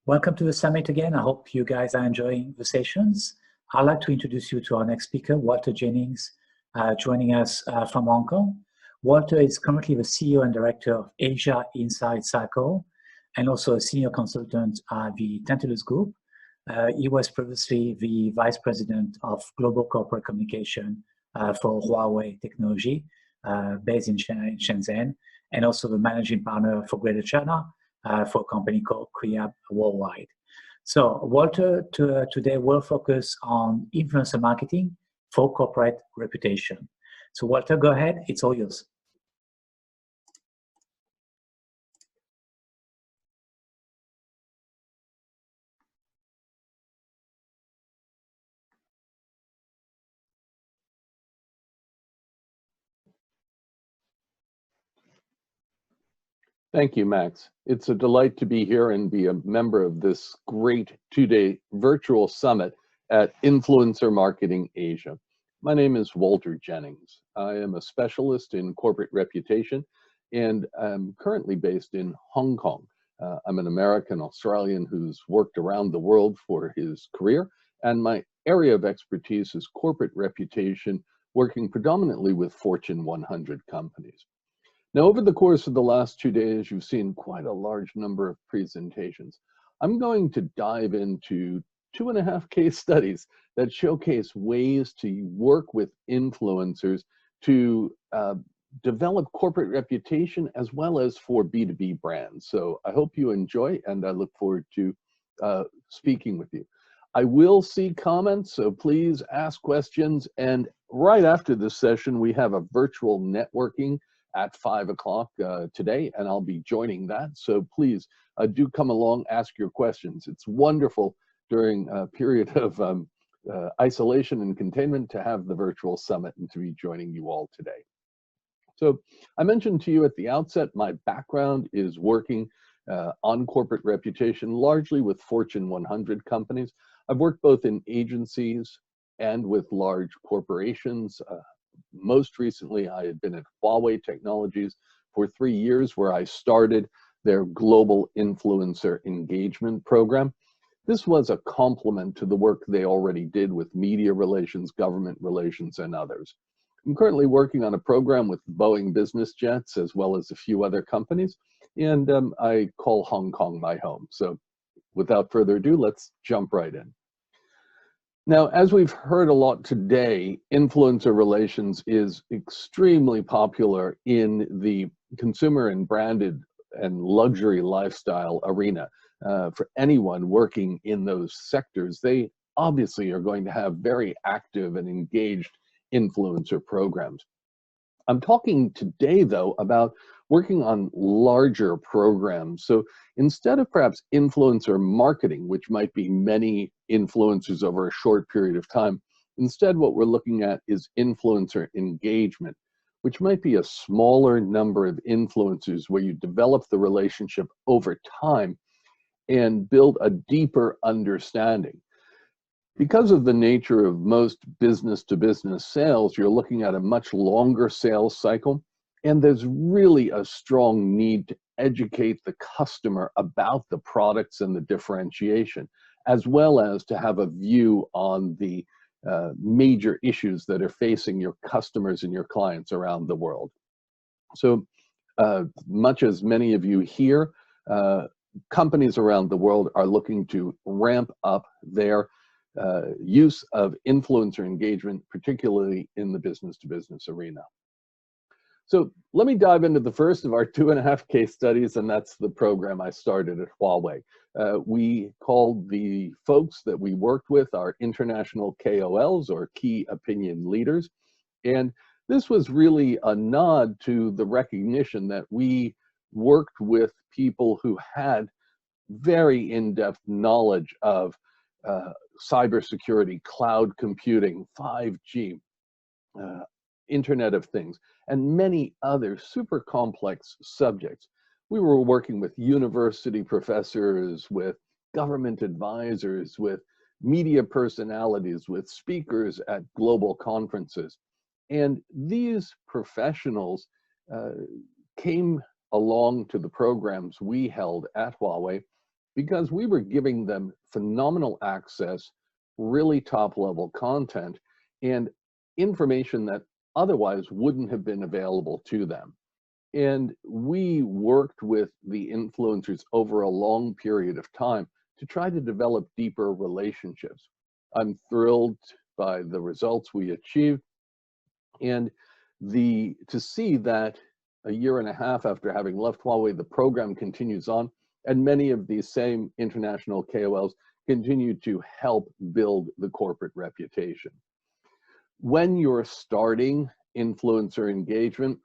Welcome to the summit again. I hope you guys are enjoying the sessions. I'd like to introduce you to our next speaker, Walter Jennings, joining us from Hong Kong. Walter is currently the CEO and Director of Asia Insight Cycle, and also a senior consultant at the Tantalus Group. He was previously the Vice President of Global Corporate Communication for Huawei Technology, based in Shenzhen, and also the Managing Partner for Greater China for a company called Kriab Worldwide. So Walter today will focus on influencer marketing for corporate reputation. So Walter, go ahead, it's all yours. Thank you, Max. It's a delight to be here and be a member of this great two-day virtual summit at Influencer Marketing Asia. My name is Walter Jennings. I am a specialist in corporate reputation, and I'm currently based in Hong Kong. I'm an American Australian who's worked around the world for his career, and my area of expertise is corporate reputation, working predominantly with Fortune 100 companies. Now, over the course of the last 2 days, you've seen quite a large number of presentations. I'm going to dive into 2.5 case studies that showcase ways to work with influencers to develop corporate reputation as well as for B2B brands. So I hope you enjoy, and I look forward to speaking with you. I will see comments, so please ask questions. And right after this session, we have a virtual networking at 5 o'clock today, and I'll be joining that. So please do come along, ask your questions. It's wonderful during a period of isolation and containment to have the virtual summit and to be joining you all today. So I mentioned to you at the outset, my background is working on corporate reputation, largely with Fortune 100 companies. I've worked both in agencies and with large corporations. Most recently, I had been at Huawei Technologies for 3 years, where I started their global influencer engagement program. This was a complement to the work they already did with media relations, government relations, and others. I'm currently working on a program with Boeing Business Jets, as well as a few other companies, and I call Hong Kong my home. So without further ado, let's jump right in. Now, as we've heard a lot today, influencer relations is extremely popular in the consumer and branded and luxury lifestyle arena. For anyone working in those sectors, they obviously are going to have very active and engaged influencer programs. I'm talking today, though, about working on larger programs. So instead of perhaps influencer marketing, which might be many influencers over a short period of time, instead what we're looking at is influencer engagement, which might be a smaller number of influencers where you develop the relationship over time and build a deeper understanding. Because of the nature of most business-to-business sales, you're looking at a much longer sales cycle, and there's really a strong need to educate the customer about the products and the differentiation, as well as to have a view on the major issues that are facing your customers and your clients around the world. So much as many of you here, companies around the world are looking to ramp up their use of influencer engagement, particularly in the business-to-business arena. So let me dive into the first of our 2.5 case studies, and that's the program I started at Huawei. We called the folks that we worked with our international KOLs, or key opinion leaders. And this was really a nod to the recognition that we worked with people who had very in-depth knowledge of cybersecurity, cloud computing, 5G, Internet of Things, and many other super complex subjects. We were working with university professors, with government advisors, with media personalities, with speakers at global conferences. And these professionals came along to the programs we held at Huawei because we were giving them phenomenal access, really top level content, and information that otherwise wouldn't have been available to them. And we worked with the influencers over a long period of time to try to develop deeper relationships. I'm thrilled by the results we achieved, and to see that a year and a half after having left Huawei, the program continues on, and many of these same international KOLs continue to help build the corporate reputation. When you're starting influencer engagement,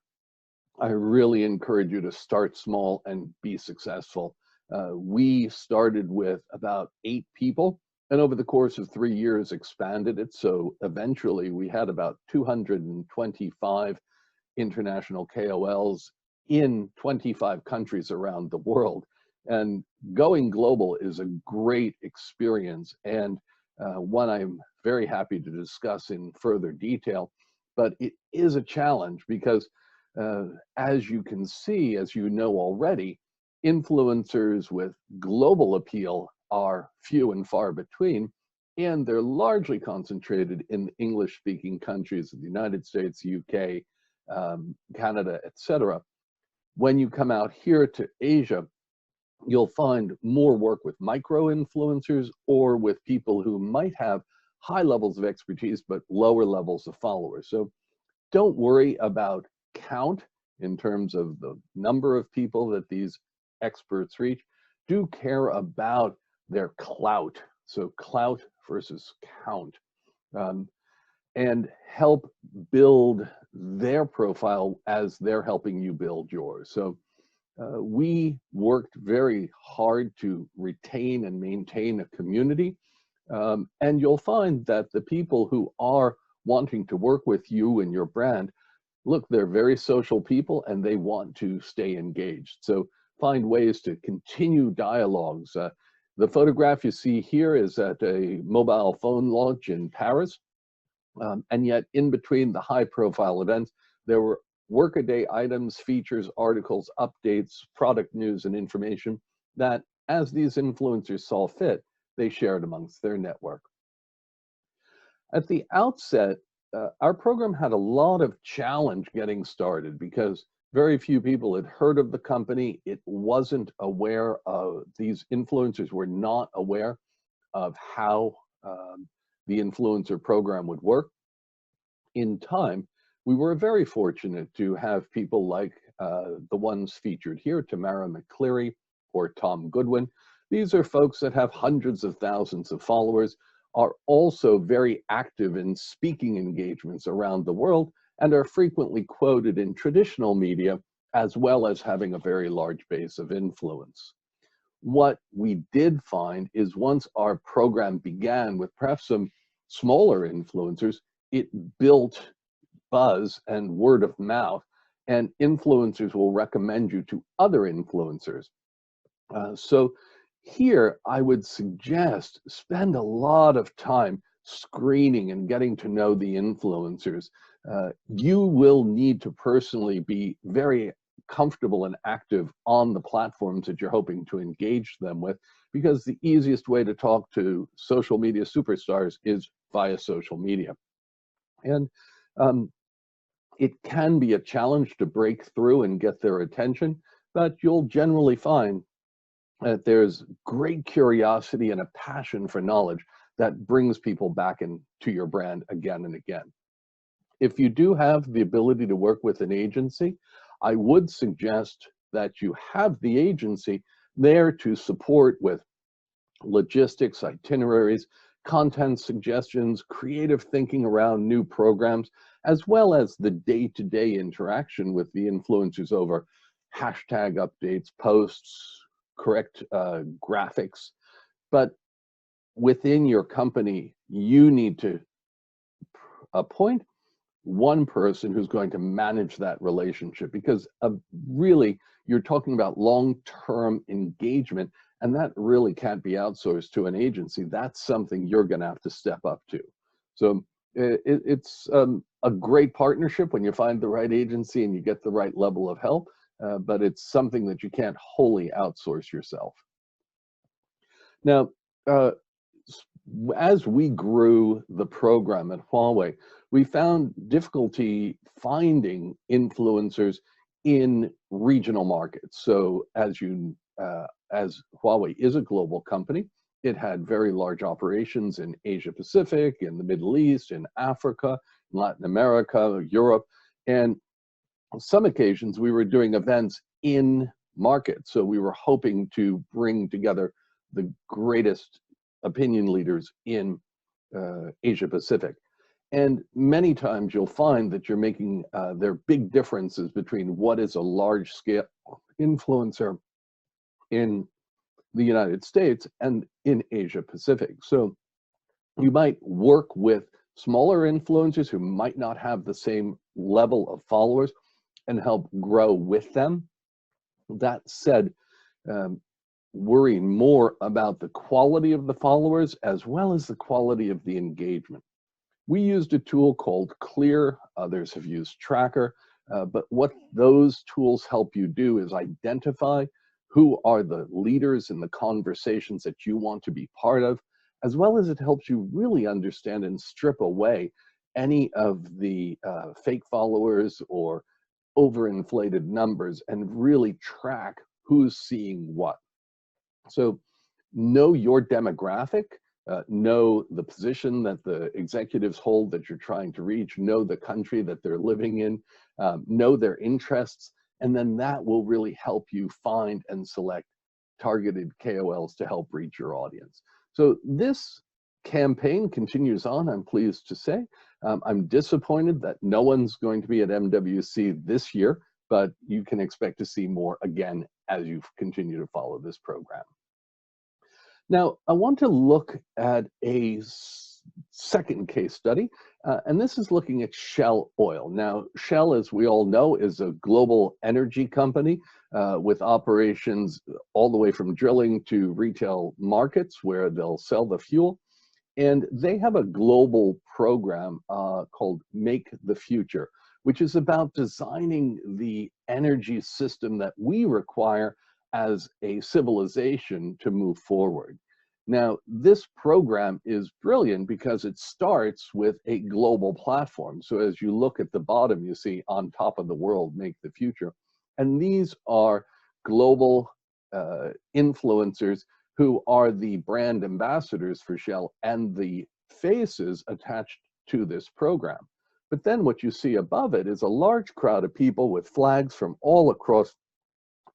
I really encourage you to start small and be successful. We started with about 8 people, and over the course of 3 years expanded it. So eventually we had about 225 international KOLs in 25 countries around the world. And going global is a great experience, and one I'm very happy to discuss in further detail. But it is a challenge because as you can see, as you know already, influencers with global appeal are few and far between, and they're largely concentrated in English-speaking countries, the United States, UK, Canada, etc. When you come out here to Asia, you'll find more work with micro-influencers or with people who might have high levels of expertise but lower levels of followers. So don't worry about count in terms of the number of people that these experts reach. Do care about their clout. So clout versus count. And help build their profile as they're helping you build yours. So we worked very hard to retain and maintain a community. And you'll find that the people who are wanting to work with you and your brand, look, they're very social people and they want to stay engaged. So find ways to continue dialogues. The photograph you see here is at a mobile phone launch in Paris. And yet in between the high profile events, there were workaday items, features, articles, updates, product news, and information that as these influencers saw fit, they shared amongst their network. At the outset, our program had a lot of challenge getting started because very few people had heard of the company. It wasn't aware of, these influencers were not aware of how the influencer program would work. In time, we were very fortunate to have people like the ones featured here, Tamara McCleary or Tom Goodwin. These are folks that have hundreds of thousands of followers, are also very active in speaking engagements around the world, and are frequently quoted in traditional media, as well as having a very large base of influence. What we did find is once our program began with perhaps some smaller influencers, it built buzz and word of mouth, and influencers will recommend you to other influencers. So here I would suggest spend a lot of time screening and getting to know the influencers. You will need to personally be very comfortable and active on the platforms that you're hoping to engage them with, because the easiest way to talk to social media superstars is via social media. And it can be a challenge to break through and get their attention, but you'll generally find that there's great curiosity and a passion for knowledge that brings people back into your brand again and again. If you do have the ability to work with an agency, I would suggest that you have the agency there to support with logistics, itineraries, content suggestions, creative thinking around new programs, as well as the day-to-day interaction with the influencers over hashtag updates, posts, correct graphics. But within your company, you need to appoint one person who's going to manage that relationship, because really you're talking about long-term engagement, and that really can't be outsourced to an agency. That's something you're going to have to step up to. So it's a great partnership when you find the right agency and you get the right level of help, but it's something that you can't wholly outsource yourself. Now, uh, as we grew the program at Huawei, we found difficulty finding influencers in regional markets. So, as Huawei is a global company, it had very large operations in Asia Pacific, in the Middle East, in Africa, in Latin America, Europe, and on some occasions we were doing events in market. So we were hoping to bring together the greatest opinion leaders in Asia Pacific. And many times you'll find that you're making, there are big differences between what is a large scale influencer in the United States and in Asia Pacific. So you might work with smaller influencers who might not have the same level of followers and help grow with them. That said, um, worrying more about the quality of the followers as well as the quality of the engagement. We used a tool called Clear, others have used Tracker, but what those tools help you do is identify who are the leaders in the conversations that you want to be part of, as well as it helps you really understand and strip away any of the fake followers or overinflated numbers and really track who's seeing what. So know your demographic, know the position that the executives hold that you're trying to reach, know the country that they're living in, know their interests, and then that will really help you find and select targeted KOLs to help reach your audience. So this campaign continues on, I'm pleased to say. I'm disappointed that no one's going to be at MWC this year, but you can expect to see more again as you continue to follow this program. Now, I want to look at a second case study, and this is looking at Shell Oil. Now, Shell, as we all know, is a global energy company with operations all the way from drilling to retail markets where they'll sell the fuel. And they have a global program called Make the Future, which is about designing the energy system that we require as a civilization to move forward. Now, this program is brilliant because it starts with a global platform. So as you look at the bottom, you see on top of the world, Make the Future. And these are global influencers who are the brand ambassadors for Shell and the faces attached to this program. But then what you see above it is a large crowd of people with flags from all across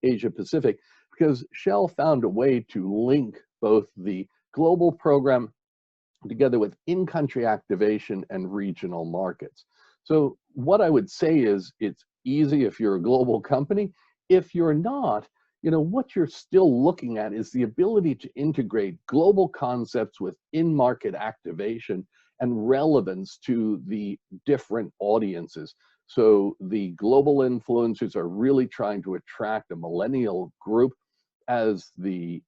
Asia Pacific, because Shell found a way to link both the global program together with in-country activation and regional markets. So what I would say is it's easy if you're a global company. If you're not, what you're still looking at is the ability to integrate global concepts with in-market activation and relevance to the different audiences. So the global influencers are really trying to attract a millennial group, as the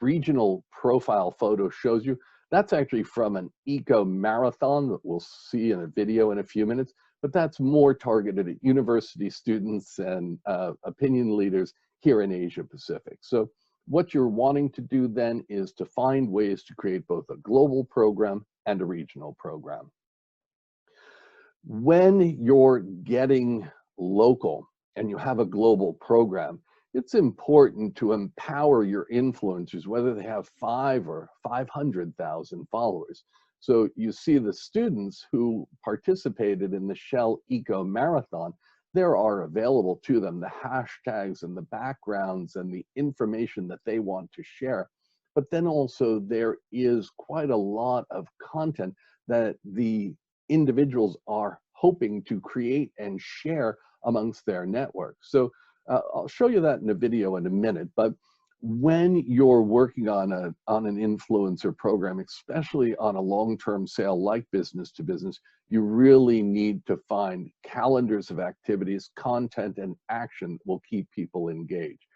regional profile photo shows you. That's actually from an eco marathon that we'll see in a video in a few minutes, but that's more targeted at university students and opinion leaders here in Asia Pacific. So what you're wanting to do then is to find ways to create both a global program and a regional program. When you're getting local and you have a global program, it's important to empower your influencers, whether they have 5 or 500,000 followers. So you see the students who participated in the Shell Eco Marathon, there are available to them the hashtags and the backgrounds and the information that they want to share. But then also there is quite a lot of content that the individuals are hoping to create and share amongst their network. So I'll show you that in a video in a minute, but when you're working on an influencer program, especially on a long-term sale like business to business, you really need to find calendars of activities, content, and action that will keep people engaged.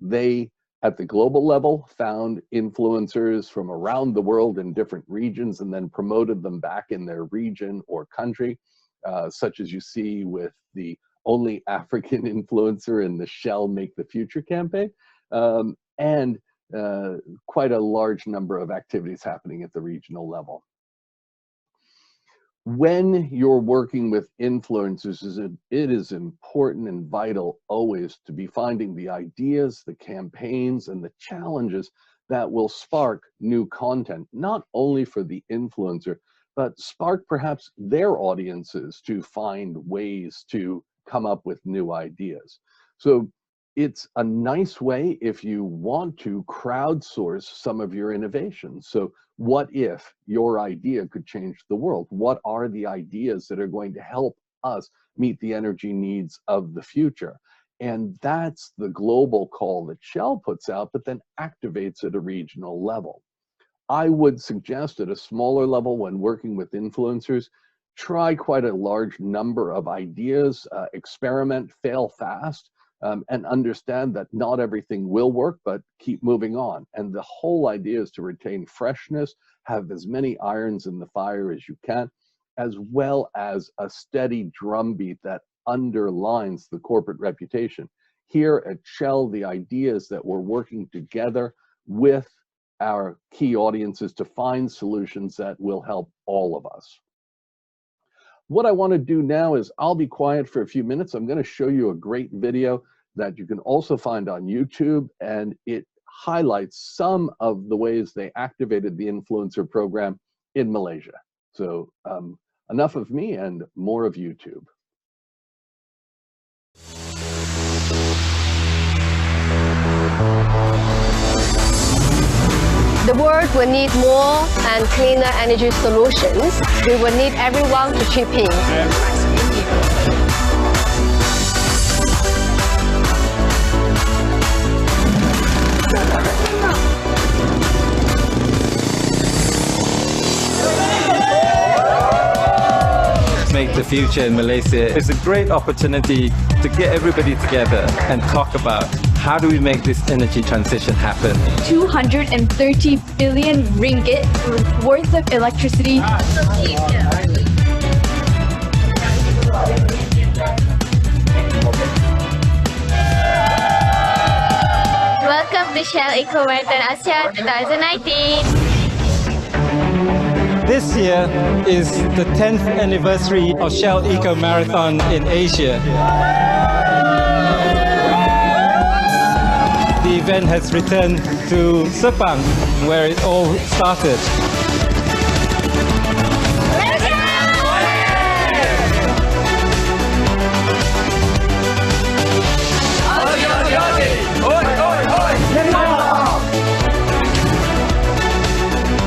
They, at the global level, found influencers from around the world in different regions and then promoted them back in their region or country, such as you see with the only African influencer in the Shell Make the Future campaign. And quite a large number of activities happening at the regional level. When you're working with influencers, it is important and vital always to be finding the ideas, the campaigns, and the challenges that will spark new content, not only for the influencer, but spark perhaps their audiences to find ways to come up with new ideas. So it's a nice way if you want to crowdsource some of your innovations. So what if your idea could change the world? What are the ideas that are going to help us meet the energy needs of the future? And that's the global call that Shell puts out, but then activates at a regional level. I would suggest at a smaller level when working with influencers, try quite a large number of ideas, experiment, fail fast, and understand that not everything will work, but keep moving on. And the whole idea is to retain freshness, have as many irons in the fire as you can, as well as a steady drumbeat that underlines the corporate reputation. Here at Shell, the idea is that we're working together with our key audiences to find solutions that will help all of us. What I want to do now is I'll be quiet for a few minutes. I'm going to show you a great video that you can also find on YouTube, and it highlights some of the ways they activated the influencer program in Malaysia. So enough of me and more of YouTube. The world will need more and cleaner energy solutions. We will need everyone to chip in. Make the future in Malaysia. It's a great opportunity to get everybody together and talk about how do we make this energy transition happen. 230 billion ringgit worth of electricity. Welcome to Shell Eco Marathon Asia 2019. This year is the 10th anniversary of Shell Eco Marathon in Asia. The event has returned to Sepang, where it all started.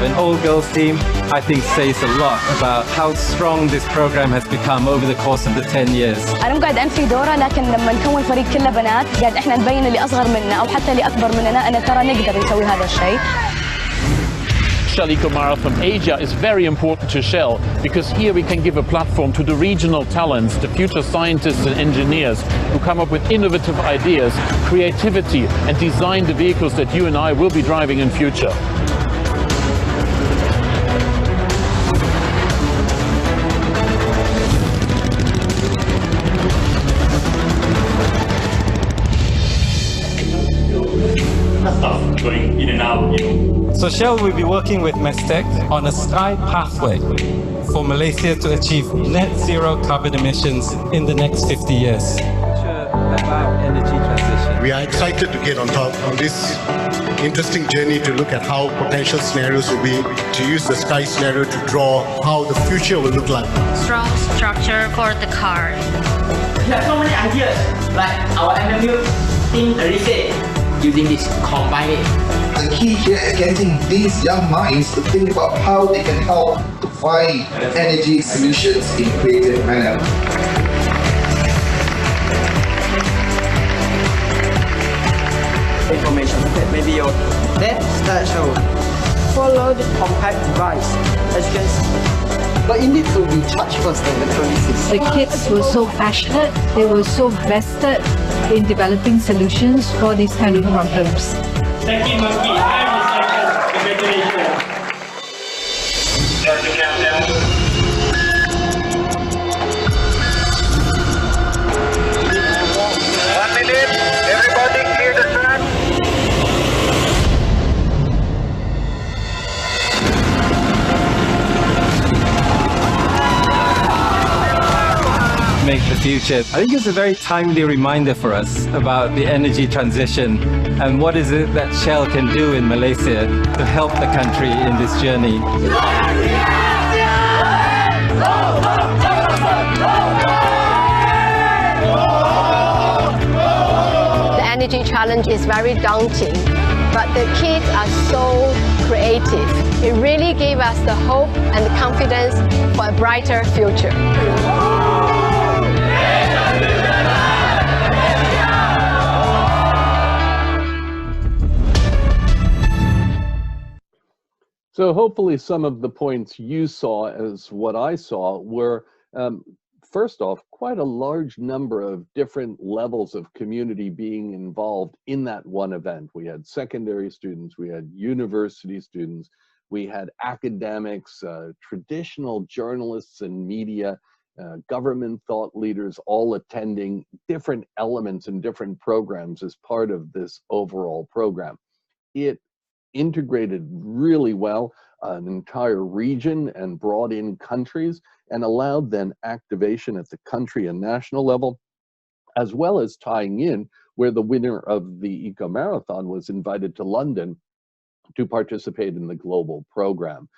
An all-girls team, I think, says a lot about how strong this program has become over the course of the 10 years. أنا مو قاعد أنفي دورة، لكن لما نكون فريق كله بنات قاعد إحنا نبين اللي أصغر منا أو حتى اللي أكبر مننا أن ترى نقدر نسوي هذا الشيء. Shell Eco Marathon Asia is very important to Shell because here we can give a platform to the regional talents, the future scientists and engineers who come up with innovative ideas, creativity, and design the vehicles that you and I will be driving in future. Going in and out, So Shell will be working with Mestec on a sky pathway for Malaysia to achieve net zero carbon emissions in the next 50 years. Energy transition. We are excited to get on top on this interesting journey to look at how potential scenarios will be, to use the sky scenario to draw how the future will look like. Strong structure for the car. We have so many ideas, like our MMU team research using this combined. The key here is getting these young minds to think about how they can help to find energy solutions in a creative manner. Information video. Then start show. Follow the compact device, as you can see. But you need to be charged first, the electronics. The kids were so passionate, they were so vested in developing solutions for these kind of problems. Thank you, Monkey. Congratulations. That's the captain. 1 minute. Everybody clear the track. make the future. I think it's a very timely reminder for us about the energy transition and what is it that Shell can do in Malaysia to help the country in this journey. The energy challenge is very daunting, but the kids are so creative. It really gave us the hope and the confidence for a brighter future. So hopefully some of the points you saw as what I saw were, first off, quite a large number of different levels of community being involved in that one event. We had secondary students, we had university students, we had academics, traditional journalists and media, government thought leaders all attending different elements and different programs as part of this overall program. It integrated really well an entire region and brought in countries and allowed then activation at the country and national level, as well as tying in where the winner of the Eco Marathon was invited to London to participate in the global program.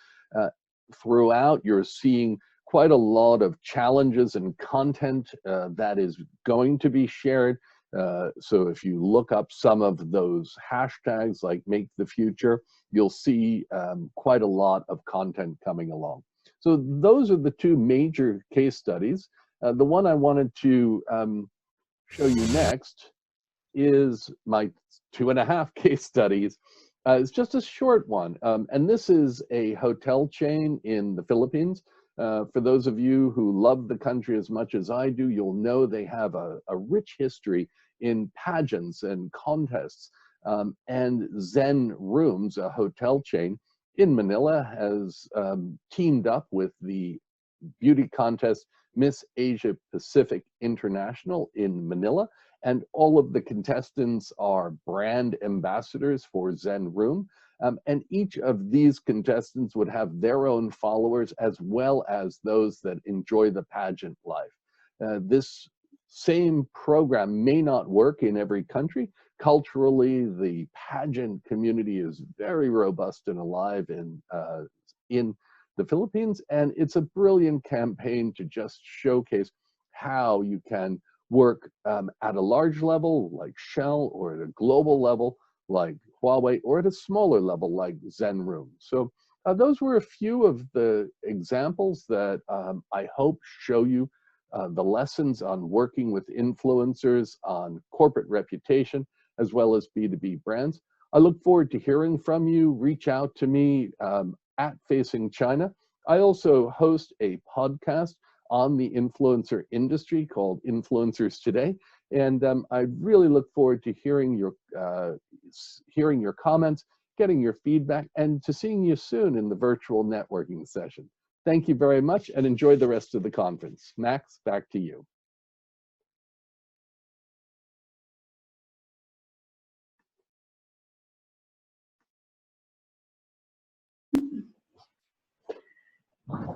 Throughout, you're seeing quite a lot of challenges and content that is going to be shared. So if you look up some of those hashtags like Make the Future, you'll see quite a lot of content coming along. So those are the two major case studies. The one I wanted to show you next is my 2.5 case studies. It's just a short one. And this is a hotel chain in the Philippines. For those of you who love the country as much as I do, you'll know they have a rich history in pageants and contests. And Zen Rooms, a hotel chain in Manila, has teamed up with the beauty contest Miss Asia Pacific International in Manila. And all of the contestants are brand ambassadors for Zen Room. And each of these contestants would have their own followers as well as those that enjoy the pageant life. This same program may not work in every country. Culturally, the pageant community is very robust and alive in the Philippines, and it's a brilliant campaign to just showcase how you can work at a large level like Shell, or at a global level like Huawei, or at a smaller level like Zen Room. So those were a few of the examples that I hope show you the lessons on working with influencers, on corporate reputation, as well as B2B brands. I look forward to hearing from you. Reach out to me at Facing China. I also host a podcast on the influencer industry called Influencers Today. And I really look forward to hearing your comments, getting your feedback, and to seeing you soon in the virtual networking session. Thank you very much, and enjoy the rest of the conference. Max, back to you.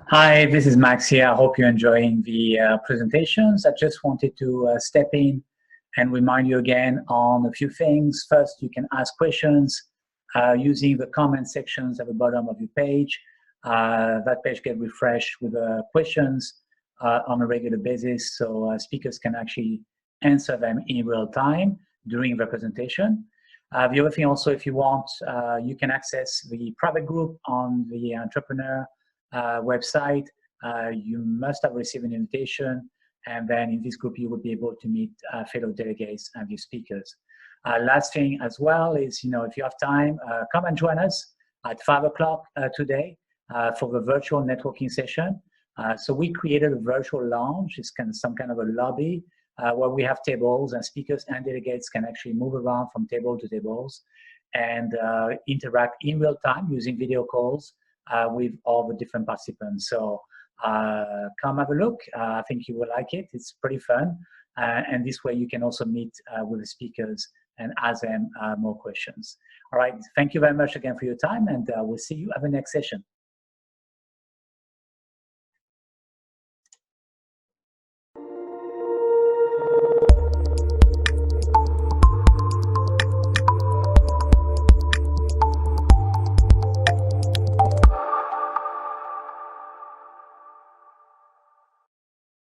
Hi, this is Max here. I hope you're enjoying the presentations. I just wanted to step in and remind you again on a few things. First, you can ask questions using the comment sections at the bottom of your page. That page gets refreshed with questions on a regular basis, so speakers can actually answer them in real time during the presentation. The other thing also, if you want, you can access the private group on the Entrepreneur website. You must have received an invitation, and then in this group you will be able to meet fellow delegates and your speakers. Last thing as well is, if you have time, come and join us at 5 o'clock today for the virtual networking session. So we created a virtual lounge. It's some kind of a lobby where we have tables, and speakers and delegates can actually move around from table to tables and interact in real time using video calls with all the different participants. So come have a look. I think you will like it. It's pretty fun. And this way you can also meet with the speakers and ask them more questions. All right, thank you very much again for your time, and we'll see you at the next session.